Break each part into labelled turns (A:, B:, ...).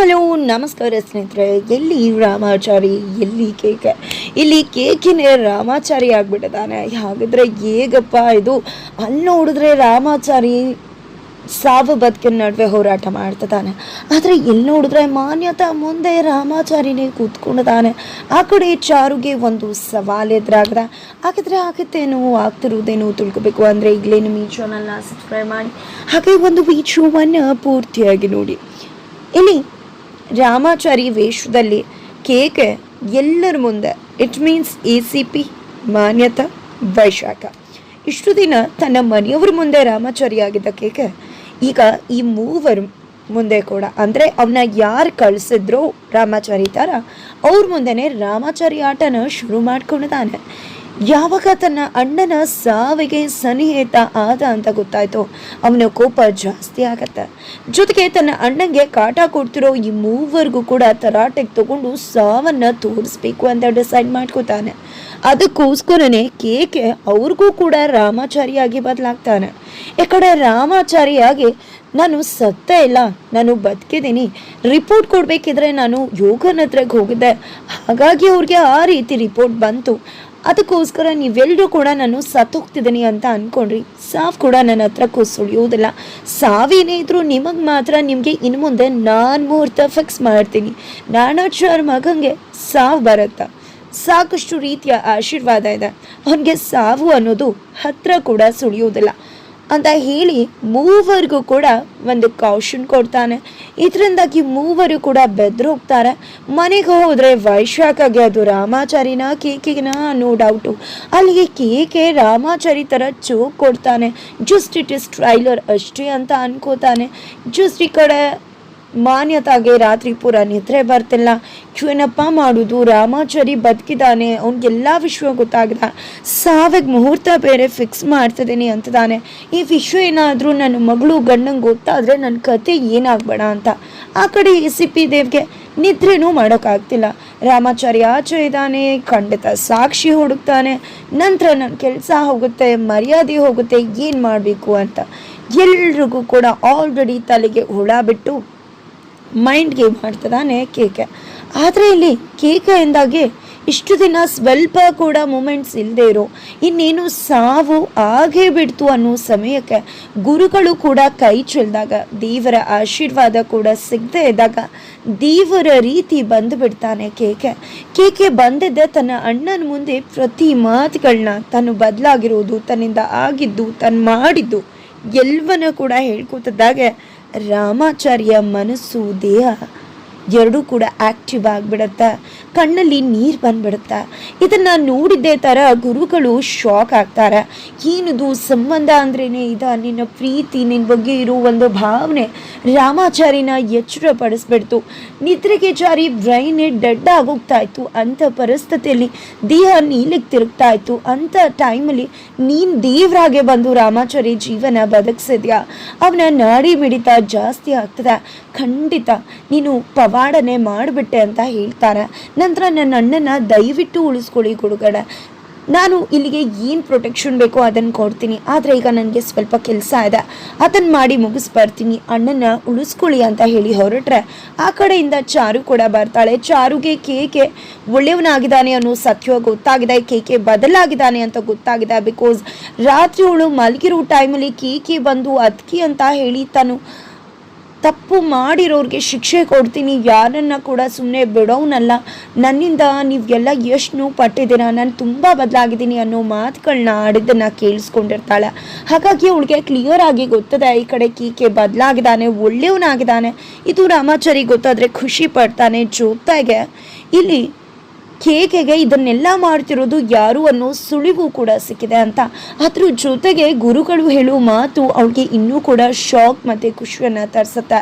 A: Hello ನಮಸ್ಕಾರ ಸ್ನೇಹಿತರೆ. ಎಲ್ಲಿ ರಾಮಾಚಾರಿ, ಎಲ್ಲಿ ಕೇಕೆ? ಇಲ್ಲಿ ಕೇಕಿನೇ ರಾಮಾಚಾರಿ ಆಗ್ಬಿಟ್ಟಿದ್ದಾನೆ. ಹಾಗಾದ್ರೆ ಹೇಗಪ್ಪ ಇದು? ಅಲ್ಲಿ ನೋಡಿದ್ರೆ ರಾಮಾಚಾರಿ ಸಾವು ಬದುಕಿನ ನಡುವೆ ಹೋರಾಟ ಮಾಡ್ತಿದ್ದಾನೆ. ಆದರೆ ಇಲ್ಲಿ ನೋಡಿದ್ರೆ ಮಾನ್ಯತಾ ಮುಂದೆ ರಾಮಾಚಾರಿನೇ ಕೂತ್ಕೊಂಡಿದ್ದಾನೆ. ಆ ಕಡೆ ಚಾರುಗೆ ಒಂದು ಸವಾಲು ಎದುರಾಗದ. ಹಾಗಿದ್ರೆ ಆಗುತ್ತೇನೋ, ಆಗ್ತಿರೋದೇನೋ ತಿಳ್ಕೊಬೇಕು ಅಂದರೆ ಈಗಲೇ ನಿಮ್ಮ ಈ ಚಾನಲ್ನ ಸಬ್ಸ್ಕ್ರೈಬ್ ಮಾಡಿ, ಹಾಗೆ ಒಂದು ವಿಡಿಯೋವನ್ನು ಪೂರ್ತಿಯಾಗಿ ನೋಡಿ. ಇಲ್ಲಿ ರಾಮಾಚಾರಿ ವೇಷದಲ್ಲಿ ಕೇಕೆ ಎಲ್ಲರ ಮುಂದೆ, ಇಟ್ ಮೀನ್ಸ್ ACP, ಮಾನ್ಯತಾ, ವೈಶಾಖ, ಇಷ್ಟು ದಿನ ತನ್ನ ಮನೆಯವ್ರ ಮುಂದೆ ರಾಮಾಚಾರಿ ಆಗಿದ್ದ ಕೇಕೆ ಈಗ ಈ ಮೂವರು ಮುಂದೆ ಕೂಡ, ಅಂದರೆ ಅವನ್ನ ಯಾರು ಕಳಿಸಿದ್ರೋ ರಾಮಾಚಾರಿ ಥರ ಅವ್ರ ಮುಂದೆನೇ ರಾಮಾಚಾರಿ ಆಟನ ಶುರು ಮಾಡ್ಕೊಂಡಿದ್ದಾನೆ. ಯಾವಾಗ ತನ್ನ ಅಣ್ಣನ ಸಾವಿಗೆ ಸನ್ನಿಹಿತ ಆದ ಅಂತ ಗೊತ್ತಾಯ್ತು, ಅವನ ಕೋಪ ಜಾಸ್ತಿ ಆಗತ್ತೆ. ಜೊತೆಗೆ ತನ್ನ ಅಣ್ಣಂಗೆ ಕಾಟ ಕೊಡ್ತಿರೋ ಈ ಮೂವರಿಗೂ ಕೂಡ ತರಾಟೆಗೆ ತಗೊಂಡು ಸಾವನ್ನ ತೋರಿಸ್ಬೇಕು ಅಂತ ಡಿಸೈಡ್ ಮಾಡ್ಕೋತಾನೆ. ಅದಕ್ಕೋಸ್ಕರನೇ ಕೇಕೆ ಅವ್ರಿಗೂ ಕೂಡ ರಾಮಾಚಾರಿಯಾಗಿ ಬದಲಾಗ್ತಾನೆ. ಈ ಕಡೆ ರಾಮಾಚಾರಿಯಾಗಿ ನಾನು ಸತ್ತೇ ಇಲ್ಲ, ನಾನು ಬದುಕಿದ್ದೀನಿ, ರಿಪೋರ್ಟ್ ಕೊಡಬೇಕಿದ್ರೆ ನಾನು ಯೋಗನ ಹತ್ರಕ್ಕೆ ಹೋಗಿದ್ದೆ, ಹಾಗಾಗಿ ಅವ್ರಿಗೆ ಆ ರೀತಿ ರಿಪೋರ್ಟ್ ಬಂತು, ಅದಕ್ಕೋಸ್ಕರ ನೀವೆಲ್ಲರೂ ಕೂಡ ನಾನು ಸತ್ತೋಗ್ತಿದ್ದೀನಿ ಅಂತ ಅಂದ್ಕೊಂಡ್ರಿ. ಸಾವು ಕೂಡ ನನ್ನ ಹತ್ರಕ್ಕೂ ಸುಳಿಯೋದಿಲ್ಲ. ಸಾವೇನೇ ಇದ್ರು ನಿಮಗೆ ಮಾತ್ರ, ನಿಮಗೆ ಇನ್ನು ಮುಂದೆ ನಾನು ಮುಹೂರ್ತ ಫಿಕ್ಸ್ ಮಾಡ್ತೀನಿ. ನಾನಾಚಾರ್ ಮಗಂಗೆ ಸಾವು ಬರುತ್ತಾ, ಸಾಕಷ್ಟು ರೀತಿಯ ಆಶೀರ್ವಾದ ಇದೆ, ಅವನಿಗೆ ಸಾವು ಅನ್ನೋದು ಹತ್ರ ಕೂಡ ಸುಳಿಯೋದಿಲ್ಲ ಅಂತ ಹೇಳಿ ಮೂವರಿಗೂ ಕೂಡ ಒಂದು ಕೌಶನ್ ಕೊಡ್ತಾನೆ. ಇದರಿಂದಾಗಿ ಮೂವರು ಕೂಡ ಬೆದ್ರು ಹೋಗ್ತಾರೆ. ಮನೆಗೆ ಹೋದರೆ ವೈಶಾಖಗೆ ಅದು ರಾಮಾಚಾರಿನ ಕೇಕಿನ ನೋ ಡೌಟು. ಅಲ್ಲಿಗೆ ಕೇಕೆ ರಾಮಾಚಾರಿ ಥರ ಚೋಕ್ ಕೊಡ್ತಾನೆ. ಜಸ್ಟ್ ಇಟ್ ಇಸ್ ಟ್ರೈಲರ್ ಅಷ್ಟೇ ಅಂತ ಅನ್ಕೋತಾನೆ. ಜಸ್ಟ್ ಈ ಕಡೆ ಮಾನ್ಯತಾಗೆ ರಾತ್ರಿ ಪೂರ ನಿದ್ರೆ ಬರ್ತಿಲ್ಲ. ಏನಪ್ಪ ಮಾಡೋದು, ರಾಮಾಚಾರಿ ಬದುಕಿದ್ದಾನೆ, ಅವ್ನಿಗೆಲ್ಲ ವಿಷಯ ಗೊತ್ತಾಗದ, ಸಾವಿಗೆ ಮುಹೂರ್ತ ಬೇರೆ ಫಿಕ್ಸ್ ಮಾಡ್ತಿದ್ದೀನಿ ಅಂತದಾನೆ. ಈ ವಿಷಯ ಏನಾದರೂ ನನ್ನ ಮಗಳು ಗಂಡಂಗೆ ಗೊತ್ತಾದರೆ ನನ್ನ ಕತೆ ಏನಾಗಬೇಡ ಅಂತ. ಆ ಕಡೆ ACP ದೇವ್ಗೆ ನಿದ್ರೆನೂ ಮಾಡೋಕ್ಕಾಗ್ತಿಲ್ಲ. ರಾಮಾಚಾರಿ ಆಚೆ ಇದ್ದಾನೆ, ಖಂಡಿತ ಸಾಕ್ಷಿ ಹುಡುಕ್ತಾನೆ, ನಂತರ ನನ್ನ ಕೆಲಸ ಹೋಗುತ್ತೆ, ಮರ್ಯಾದೆ ಹೋಗುತ್ತೆ, ಏನು ಮಾಡಬೇಕು ಅಂತ ಎಲ್ರಿಗೂ ಕೂಡ ಆಲ್ರೆಡಿ ತಲೆಗೆ ಹುಳ ಬಿಟ್ಟು ಮೈಂಡ್ ಗೇಮ್ ಮಾಡ್ತದಾನೆ ಕೇಕೆ. ಆದರೆ ಇಲ್ಲಿ ಕೇಕೆ ಎಂದಾಗೆ ಇಷ್ಟು ದಿನ ಸ್ವಲ್ಪ ಕೂಡ ಮೂಮೆಂಟ್ಸ್ ಇಲ್ಲದೆ ಇರೋ, ಇನ್ನೇನು ಸಾವು ಆಗೇ ಬಿಡ್ತು ಅನ್ನೋ ಸಮಯಕ್ಕೆ ಗುರುಗಳು ಕೂಡ ಕೈ ಚೆಲ್ಲಿದಾಗ, ದೇವರ ಆಶೀರ್ವಾದ ಕೂಡ ಸಿಗದೆ ಇದ್ದಾಗ ದೇವರ ರೀತಿ ಬಂದು ಬಿಡ್ತಾನೆ ಕೇಕೆ. ಕೇಕೆ ಬಂದಿದ್ದೆ ತನ್ನ ಅಣ್ಣನ ಮುಂದೆ ಪ್ರತಿ ಮಾತುಗಳನ್ನ, ತಾನು ಬದಲಾಗಿರೋದು, ತನ್ನಿಂದ ಆಗಿದ್ದು, ತಾನು ಮಾಡಿದ್ದು ಎಲ್ಲವನ್ನ ಕೂಡ ಹೇಳ್ಕೊತಿದ್ದಾಗೆ ರಾಮಾಚಾರ್ಯ ಮನಸ್ಸು, ದೇಹ ಎರಡೂ ಕೂಡ ಆಕ್ಟಿವ್ ಆಗಿಬಿಡುತ್ತೆ. ಕಣ್ಣಲ್ಲಿ ನೀರು ಬಂದ್ಬಿಡುತ್ತೆ. ಇದನ್ನು ನೋಡಿದ್ದೇ ಥರ ಗುರುಗಳು ಶಾಕ್ ಆಗ್ತಾರೆ. ಏನಿದು ಸಂಬಂಧ ಅಂದ್ರೇ ಇದ, ನಿನ್ನ ಪ್ರೀತಿ, ನಿನ್ನ ಬಗ್ಗೆ ಇರೋ ಒಂದು ಭಾವನೆ ರಾಮಾಚಾರಿನ ಎಚ್ಚರ ಪಡಿಸ್ಬಿಡ್ತು. ನಿದ್ರೆಗೆ ಜಾರಿ ಬ್ರೈನೇ ಡೆಡ್ ಆಗೋಗ್ತಾ ಇತ್ತು. ಅಂಥ ಪರಿಸ್ಥಿತಿಯಲ್ಲಿ ದೇಹ ನೀಲಿಗೆ ತಿರುಗ್ತಾ ಇತ್ತು. ಅಂಥ ಟೈಮಲ್ಲಿ ನೀನು ದೇವರಾಗೆ ಬಂದು ರಾಮಾಚಾರಿ ಜೀವನ ಬದುಕಿಸಿದ್ಯಾ. ಅವನ ನಾಡಿ ಮಿಡಿತ ಜಾಸ್ತಿ ಆಗ್ತದೆ. ಖಂಡಿತ ನೀನು ಪವಾಡನೆ ಮಾಡಿಬಿಟ್ಟೆ ಅಂತ ಹೇಳ್ತಾರೆ. ನಂತರ ನನ್ನ ಅಣ್ಣನ ದಯವಿಟ್ಟು ಉಳಿಸ್ಕೊಳ್ಳಿ ಗುರುಗಳ, ನಾನು ಇಲ್ಲಿಗೆ ಏನು ಪ್ರೊಟೆಕ್ಷನ್ ಬೇಕೋ ಅದನ್ನು ಕೊಡ್ತೀನಿ, ಆದರೆ ಈಗ ನನಗೆ ಸ್ವಲ್ಪ ಕೆಲಸ ಇದೆ, ಅದನ್ನು ಮಾಡಿ ಮುಗಿಸ್ಬರ್ತೀನಿ, ಅಣ್ಣನ ಉಳಿಸ್ಕೊಳ್ಳಿ ಅಂತ ಹೇಳಿ ಹೊರಟ್ರೆ ಆ ಕಡೆಯಿಂದ ಚಾರು ಕೂಡ ಬರ್ತಾಳೆ. ಚಾರುಗೆ ಕೇಕೆ ಒಳ್ಳೆಯವನಾಗಿದ್ದಾನೆ ಅನ್ನೋ ಸತ್ಯ ಗೊತ್ತಾಗಿದೆ, ಕೇಕೆ ಬದಲಾಗಿದ್ದಾನೆ ಅಂತ ಗೊತ್ತಾಗಿದೆ. ಬಿಕಾಸ್ ರಾತ್ರಿ ಅವಳು ಮಲಗಿರೋ ಟೈಮಲ್ಲಿ ಕೇಕೆ ಬಂದು ಅದಕ್ಕೆ ಅಂತ ಹೇಳಿ ತಾನು ತಪ್ಪು ಮಾಡಿರೋರಿಗೆ ಶಿಕ್ಷೆ ಕೊಡ್ತೀನಿ, ಯಾರನ್ನ ಕೂಡ ಸುಮ್ಮನೆ ಬಿಡೋನಲ್ಲ, ನನ್ನಿಂದ ನೀವೆಲ್ಲ ಎಷ್ಟು ನೋವು ಪಟ್ಟಿದ್ದೀರ, ನಾನು ತುಂಬ ಬದಲಾಗಿದ್ದೀನಿ ಅನ್ನೋ ಮಾತುಗಳನ್ನ ಆಡಿದ್ದನ್ನು ಕೇಳಿಸ್ಕೊಂಡಿರ್ತಾಳೆ. ಹಾಗಾಗಿ ಅವಳಿಗೆ ಕ್ಲಿಯರ್ ಆಗಿ ಗೊತ್ತದೆ, ಈ ಕಡೆ ಕೇಕೆ ಬದಲಾಗಿದ್ದಾನೆ, ಒಳ್ಳೆಯವನಾಗಿದ್ದಾನೆ. ಇದು ರಾಮಾಚಾರಿ ಗೊತ್ತಾದರೆ ಖುಷಿ ಪಡ್ತಾನೆ. ಜೊತೆಗೆ ಇಲ್ಲಿ ಕೇಕೆಗೆ ಇದನ್ನೆಲ್ಲ ಮಾಡ್ತಿರೋದು ಯಾರು ಅನ್ನೋ ಸುಳಿವು ಕೂಡ ಸಿಕ್ಕಿದೆ ಅಂತ. ಅದ್ರ ಜೊತೆಗೆ ಗುರುಗಳು ಹೇಳೋ ಮಾತು ಅವಳಿಗೆ ಇನ್ನೂ ಕೂಡ ಶಾಕ್ ಮತ್ತು ಖುಷಿಯನ್ನು ತರಿಸುತ್ತೆ.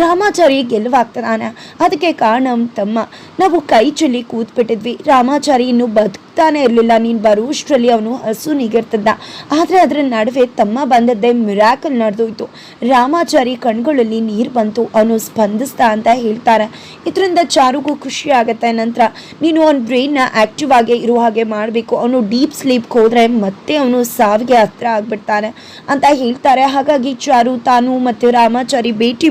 A: ರಾಮಾಚಾರಿ ಗೆಲುವಾಗ್ತದಾನೆ. ಅದಕ್ಕೆ ಕಾರಣ ತಮ್ಮ, ನಾವು ಕೈ ಚೆಲ್ಲಿ ಕೂತ್ಬಿಟ್ಟಿದ್ವಿ, ರಾಮಾಚಾರಿ ಇನ್ನೂ ಹೋಗ್ತಾನೆ ಇರಲಿಲ್ಲ. ನೀನು ಬರುವಷ್ಟರಲ್ಲಿ ಅವನು ಹಸು ನಿಗಿರ್ತದ. ಆದರೆ ಅದರ ನಡುವೆ ತಮ್ಮ ಬಂದದ್ದೇ ಮಿರಾಕಲ್ ನಡೆದೋಯ್ತು. ರಾಮಾಚಾರಿ ಕಣ್ಗಳಲ್ಲಿ ನೀರು ಬಂತು, ಅವನು ಸ್ಪಂದಿಸ್ತಾ ಅಂತ ಹೇಳ್ತಾರೆ. ಇದರಿಂದ ಚಾರುಗೂ ಖುಷಿ ಆಗುತ್ತೆ. ನಂತರ ನೀನು ಅವನ ಬ್ರೈನ್ನ ಆ್ಯಕ್ಟಿವ್ ಆಗಿ ಇರೋ ಹಾಗೆ ಮಾಡಬೇಕು, ಅವನು ಡೀಪ್ ಸ್ಲೀಪ್ಗೆ ಹೋದರೆ ಮತ್ತೆ ಅವನು ಸಾವಿಗೆ ಹತ್ರ ಆಗಿಬಿಡ್ತಾನೆ ಅಂತ ಹೇಳ್ತಾರೆ. ಹಾಗಾಗಿ ಚಾರು ತಾನು ಮತ್ತು ರಾಮಾಚಾರಿ ಭೇಟಿ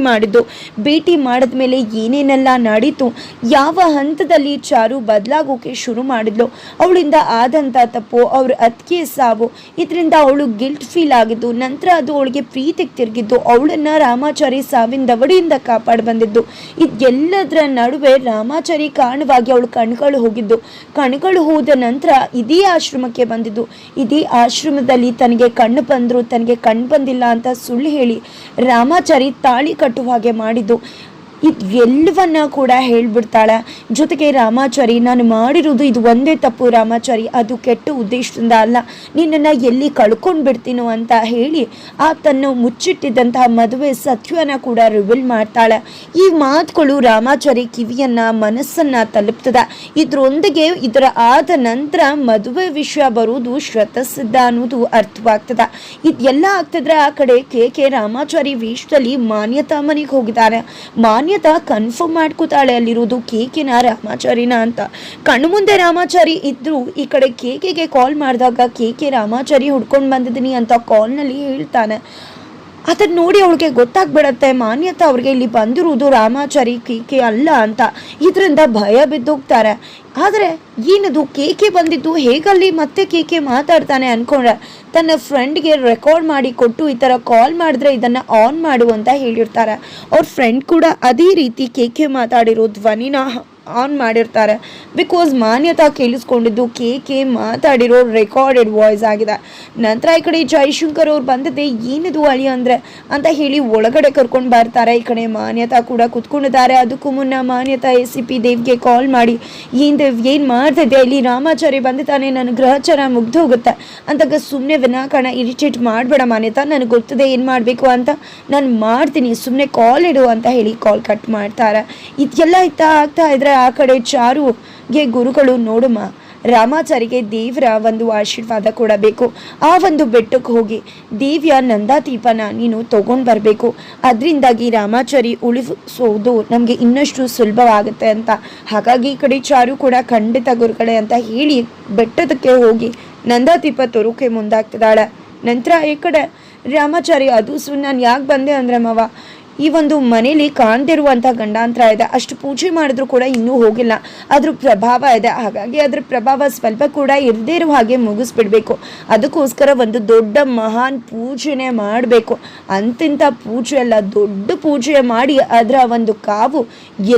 A: ಮಾಡಿದ ಮೇಲೆ ಏನೇನೆಲ್ಲ ನಡೀತು, ಯಾವ ಹಂತದಲ್ಲಿ ಚಾರು ಬದಲಾಗೋಕೆ ಶುರು ಮಾಡಿದ್ಲು, ಅವಳಿಂದ ಆದಂಥ ತಪ್ಪು, ಅವ್ರ ಅತ್ತಿಗೆ ಸಾವು, ಇದರಿಂದ ಅವಳು ಗಿಲ್ಟ್ ಫೀಲ್ ಆಗಿದ್ದು, ನಂತರ ಅದು ಅವಳಿಗೆ ಪ್ರೀತಿಗೆ ತಿರುಗಿದ್ದು, ಅವಳನ್ನು ರಾಮಾಚಾರಿ ಸಾವಿನ ದವಡಿಯಿಂದ ಕಾಪಾಡಿ ಬಂದಿದ್ದು, ಇದೆಲ್ಲದರ ನಡುವೆ ರಾಮಾಚಾರಿ ಕಾರಣವಾಗಿ ಅವಳು ಕಣ್ಗಳು ಹೋದ ನಂತರ ಇದೇ ಆಶ್ರಮಕ್ಕೆ ಬಂದಿದ್ದು. ಇದೇ ಆಶ್ರಮದಲ್ಲಿ ತನಗೆ ಕಣ್ಣು ಬಂದರು, ತನಗೆ ಕಣ್ಣು ಬಂದಿಲ್ಲ ಅಂತ ಸುಳ್ಳು ಹೇಳಿ ರಾಮಾಚಾರಿ ತಾಳಿ ಕಟ್ಟುವ ಹಾಗೆ ಮಾಡಿದ್ದು. ಇದೆಲ್ಲವನ್ನ ಕೂಡ ಹೇಳ್ಬಿಡ್ತಾಳೆ. ಜೊತೆಗೆ ರಾಮಾಚಾರಿ, ನಾನು ಮಾಡಿರೋದು ಇದು ಒಂದೇ ತಪ್ಪು ರಾಮಾಚಾರಿ, ಅದು ಕೆಟ್ಟ ಉದ್ದೇಶದಿಂದ ಅಲ್ಲ, ನಿನ್ನನ್ನು ಎಲ್ಲಿ ಕಳ್ಕೊಂಡು ಬಿಡ್ತೀನೋ ಅಂತ ಹೇಳಿ ತನ್ನ ಮುಚ್ಚಿಟ್ಟಿದ್ದಂತಹ ಮದುವೆ ಸತ್ಯವನ್ನ ಕೂಡ ರಿವೀಲ್ ಮಾಡ್ತಾಳೆ. ಈ ಮಾತುಗಳು ರಾಮಾಚಾರಿ ಕಿವಿಯನ್ನ ಮನಸ್ಸನ್ನ ತಲುಪ್ತದೆ. ಇದರೊಂದಿಗೆ ಇದರ ಆದ ನಂತರ ಮದುವೆ ವಿಷಯ ಬರುವುದು ಶ್ರತಸಿದ್ಧ ಅನ್ನೋದು ಅರ್ಥವಾಗ್ತದೆ. ಇದೆಲ್ಲ ಆಗ್ತಿದ್ರೆ ಆ ಕಡೆ ಕೆ ರಾಮಾಚಾರಿ ವೇಷದಲ್ಲಿ ಮಾನ್ಯತಾ ಮನೆಗೆ ಹೋಗಿದ್ದಾರೆ. ಮಾನ್ಯತಾ ಕನ್ಫರ್ಮ್ ಮಾಡ್ಕೋತಾಳೆ ಅಲ್ಲಿರೋದು ಕೇಕಿನ ರಾಮಾಚಾರಿನ ಅಂತ. ಕಣ್ಣು ಮುಂದೆ ರಾಮಾಚಾರಿ ಇದ್ರು. ಈ ಕಡೆ ಕೇಕೆಗೆ ಕಾಲ್ ಮಾಡಿದಾಗ ಕೇಕೆ ರಾಮಾಚಾರಿ ಹುಡ್ಕೊಂಡು ಬಂದಿದ್ದೀನಿ ಅಂತ ಕಾಲ್ನಲ್ಲಿ ಹೇಳ್ತಾನೆ. ಅದನ್ನ ನೋಡಿ ಅವಳಿಗೆ ಗೊತ್ತಾಗ್ಬಿಡತ್ತೆ ಮಾನ್ಯತಾ ಅವ್ರಿಗೆ ಇಲ್ಲಿ ಬಂದಿರುವುದು ರಾಮಾಚಾರಿ ಕೇಕೆ ಅಲ್ಲ ಅಂತ. ಇದರಿಂದ ಭಯ ಬಿದ್ದೋಗ್ತಾರೆ. ಆದರೆ ಏನದು ಕೇಕೆ ಬಂದಿದ್ದು ಹೇಗಲ್ಲಿ ಮತ್ತೆ ಕೇಕೆ ಮಾತಾಡ್ತಾನೆ ಅನ್ಕೊಂಡ್ರೆ ತನ್ನ ಫ್ರೆಂಡ್ಗೆ ರೆಕಾರ್ಡ್ ಮಾಡಿ ಕೊಟ್ಟು ಈ ಥರ ಕಾಲ್ ಮಾಡಿದ್ರೆ ಇದನ್ನು ಆನ್ ಮಾಡು ಅಂತ ಹೇಳಿರ್ತಾರೆ. ಅವ್ರ ಫ್ರೆಂಡ್ ಕೂಡ ಅದೇ ರೀತಿ ಕೇಕೆ ಮಾತಾಡಿರೋ ಧ್ವನಿನ ಆನ್ ಮಾಡಿರ್ತಾರೆ. ಬಿಕಾಸ್ ಮಾನ್ಯತಾ ಕೇಳಿಸ್ಕೊಂಡಿದ್ದು ಕೇಕೆ ಮಾತಾಡಿರೋ ರೆಕಾರ್ಡೆಡ್ ವಾಯ್ಸ್ ಆಗಿದೆ. ನಂತರ ಈ ಕಡೆ ಜೈಶಂಕರ್ ಅವ್ರು ಬಂದದ್ದೇ ಏನಿದು ಅಳಿ ಅಂದರೆ ಅಂತ ಹೇಳಿ ಒಳಗಡೆ ಕರ್ಕೊಂಡು ಬರ್ತಾರೆ. ಈ ಕಡೆ ಮಾನ್ಯತಾ ಕೂಡ ಕುತ್ಕೊಂಡಿದ್ದಾರೆ. ಅದಕ್ಕೂ ಮುನ್ನ ಮಾನ್ಯತಾ ACP ದೇವ್ಗೆ ಕಾಲ್ ಮಾಡಿ ಏನು ಮಾಡ್ತಿದ್ದೆ, ಇಲ್ಲಿ ರಾಮಾಚಾರಿ ಬಂದಿದ್ದಾನೆ, ನನ್ನ ಗ್ರಹಚಾರ ಮುಗ್ದು ಹೋಗುತ್ತೆ ಅಂತಾಗ ಸುಮ್ಮನೆ ವಿನಾಕಾರಣ ಇರಿಟೇಟ್ ಮಾಡಬೇಡ ಮಾನ್ಯತಾ, ನನಗೆ ಗೊತ್ತಿದೆ ಏನು ಮಾಡಬೇಕು ಅಂತ, ನಾನು ಮಾಡ್ತೀನಿ, ಸುಮ್ಮನೆ ಕಾಲ್ ಇಡು ಅಂತ ಹೇಳಿ ಕಾಲ್ ಕಟ್ ಮಾಡ್ತಾರೆ. ಇದೆಲ್ಲ ಆಗ್ತಾ ಇದ್ರೆ ಆ ಕಡೆ ಚಾರುಗೆ ಗುರುಗಳು, ನೋಡಮ್ಮ ರಾಮಾಚಾರಿಗೆ ದೇವರ ಒಂದು ಆಶೀರ್ವಾದ ಕೊಡಬೇಕು, ಆ ಒಂದು ಬೆಟ್ಟಕ್ಕೆ ಹೋಗಿ ದೇವಿಯ ನಂದಾದೀಪನ ನೀನು ತಗೊಂಡು ಬರಬೇಕು, ಅದರಿಂದಾಗಿ ರಾಮಾಚಾರಿ ಉಳಿಸೋದು ನಮಗೆ ಇನ್ನಷ್ಟು ಸುಲಭವಾಗುತ್ತೆ ಅಂತ. ಹಾಗಾಗಿ ಈ ಕಡೆ ಚಾರು ಕೂಡ ಖಂಡಿತ ಗುರುಗಳೇ ಅಂತ ಹೇಳಿ ಬೆಟ್ಟದಕ್ಕೆ ಹೋಗಿ ನಂದಾದೀಪ ತರೋಕೆ ಮುಂದಾಗ್ತಿದ್ದಾಳೆ. ನಂತರ ಈ ಕಡೆ ರಾಮಾಚಾರಿ, ಅದು ನಾನು ಯಾಕೆ ಬಂದೆ ಅಂದರೆ ಮಾವ, ಈ ಒಂದು ಮನೇಲಿ ಕಾಣ್ದಿರುವಂಥ ಗಂಡಾಂತರ ಇದೆ, ಅಷ್ಟು ಪೂಜೆ ಮಾಡಿದ್ರು ಕೂಡ ಇನ್ನೂ ಹೋಗಿಲ್ಲ, ಅದ್ರ ಪ್ರಭಾವ ಇದೆ, ಹಾಗಾಗಿ ಅದ್ರ ಪ್ರಭಾವ ಸ್ವಲ್ಪ ಕೂಡ ಇರದೇ ಇರೋ ಹಾಗೆ ಮುಗಿಸ್ಬಿಡ್ಬೇಕು, ಅದಕ್ಕೋಸ್ಕರ ಒಂದು ದೊಡ್ಡ ಮಹಾನ್ ಪೂಜೆನೇ ಮಾಡಬೇಕು, ಅಂತಿಂಥ ಪೂಜೆ ಅಲ್ಲ, ದೊಡ್ಡ ಪೂಜೆ ಮಾಡಿ ಅದರ ಒಂದು ಕಾವು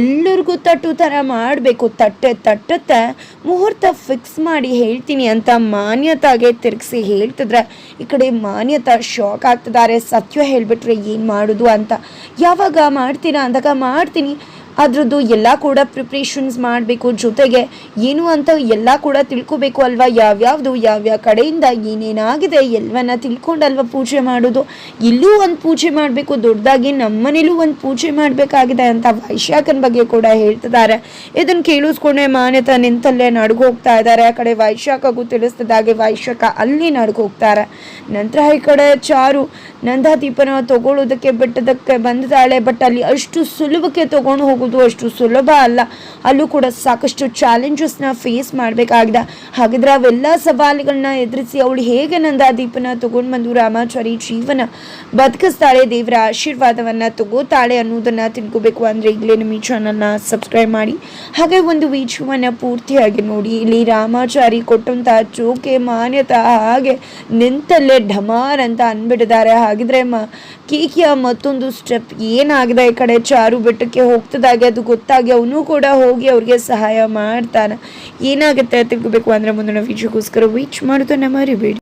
A: ಎಲ್ಲರಿಗೂ ತಟ್ಟು ಥರ ಮಾಡಬೇಕು, ತಟ್ಟತ್ತೆ ಮುಹೂರ್ತ ಫಿಕ್ಸ್ ಮಾಡಿ ಹೇಳ್ತೀನಿ ಅಂತ ಮಾನ್ಯತಾಗೆ ತಿರುಗಿಸಿ ಹೇಳ್ತಿದ್ರೆ ಈ ಕಡೆ ಮಾನ್ಯತಾ ಶಾಕ್ ಆಗ್ತಿದ್ದಾರೆ. ಸತ್ಯ ಹೇಳ್ಬಿಟ್ರೆ ಏನು ಮಾಡೋದು ಅಂತ. ಯಾವಾಗ ಮಾಡ್ತೀರಾ ಅಂದಾಗ ಮಾಡ್ತೀನಿ, ಅದ್ರದ್ದು ಎಲ್ಲ ಕೂಡ ಪ್ರಿಪ್ರೇಷನ್ಸ್ ಮಾಡಬೇಕು, ಜೊತೆಗೆ ಏನು ಅಂತ ಎಲ್ಲ ಕೂಡ ತಿಳ್ಕೊಬೇಕು ಅಲ್ವಾ, ಯಾವ್ಯಾವ ಕಡೆಯಿಂದ ಏನೇನಾಗಿದೆ ಎಲ್ಲವನ್ನ ತಿಳ್ಕೊಂಡಲ್ವ ಪೂಜೆ ಮಾಡೋದು. ಇಲ್ಲೂ ಒಂದು ಪೂಜೆ ಮಾಡಬೇಕು, ದೊಡ್ಡದಾಗಿ ನಮ್ಮನೇಲೂ ಒಂದು ಪೂಜೆ ಮಾಡಬೇಕಾಗಿದೆ ಅಂತ ವೈಶಾಖನ ಬಗ್ಗೆ ಕೂಡ ಹೇಳ್ತಿದ್ದಾರೆ. ಇದನ್ನು ಕೇಳಿಸ್ಕೊಂಡೆ ಮಾನ್ಯತಾ ನಿಂತಲ್ಲೇ ನಡ್ಗೋಗ್ತಾ ಇದ್ದಾರೆ. ಆ ಕಡೆ ವೈಶಾಖಗೂ ತಿಳಿಸ್ತಿದ್ದಾಗೆ ವೈಶಾಖ ಅಲ್ಲಿ ನಡ್ಗೋಗ್ತಾರೆ. ನಂತರ ಈ ಕಡೆ ಚಾರು ನಂದಾದೀಪನ ತಗೊಳ್ಳೋದಕ್ಕೆ ಬೆಟ್ಟದಕ್ಕೆ ಬಂದಿದ್ದಾಳೆ. ಬಟ್ ಅಲ್ಲಿ ಅಷ್ಟು ಸುಲಭಕ್ಕೆ ತಗೊಂಡು ಹೋಗೋದು ಅಷ್ಟು ಸುಲಭ ಅಲ್ಲ, ಅಲ್ಲೂ ಕೂಡ ಸಾಕಷ್ಟು ಚಾಲೆಂಜಸ್ನ ಫೇಸ್ ಮಾಡಬೇಕಾಗಿದೆ. ಹಾಗಿದ್ರೆ ಅವೆಲ್ಲ ಸವಾಲುಗಳನ್ನ ಎದುರಿಸಿ ಅವಳು ಹೇಗೆ ನಂದಾದೀಪನ ತಗೊಂಡು ಬಂದು ರಾಮಾಚಾರಿ ಜೀವನ ಬದುಕಿಸ್ತಾಳೆ, ದೇವರ ಆಶೀರ್ವಾದವನ್ನು ತಗೋತಾಳೆ ಅನ್ನೋದನ್ನು ತಿಳ್ಕೋಬೇಕು ಅಂದರೆ ಈಗಲೇ ನಮ್ಮ ಈ ಚಾನಲ್ನ ಸಬ್ಸ್ಕ್ರೈಬ್ ಮಾಡಿ, ಹಾಗೆ ಒಂದು ವಿಡಿಯೋವನ್ನು ಪೂರ್ತಿಯಾಗಿ ನೋಡಿ. ಇಲ್ಲಿ ರಾಮಾಚಾರಿ ಕೊಟ್ಟಂಥ ಚೋಕೆ ಮಾನ್ಯತಾ ಹಾಗೆ ನಿಂತಲ್ಲೇ ಢಮಾರ್ ಅಂತ ಅಂದ್ಬಿಟ್ಟಿದ್ದಾರೆ. ಹಾಗಿದ್ರೆ ಕೇಕಿಯ ಮತ್ತೊಂದು ಸ್ಟೆಪ್ ಏನಾಗಿದೆ, ಈ ಕಡೆ ಚಾರು ಬೆಟ್ಟಕ್ಕೆ ಹೋಗ್ತದಾಗೆ ಅದು ಗೊತ್ತಾಗಿ ಅವನು ಕೂಡ ಹೋಗಿ ಅವ್ರಿಗೆ ಸಹಾಯ ಮಾಡ್ತಾನೆ. ಏನಾಗುತ್ತೆ ತಿಳ್ಕೋಬೇಕು ಅಂದರೆ ಮುಂದಿನ ವಿಡಿಯೋಗೋಸ್ಕರ ವೀಚ್ ಮಾಡೋದನ್ನ ಮರಿಬೇಡಿ.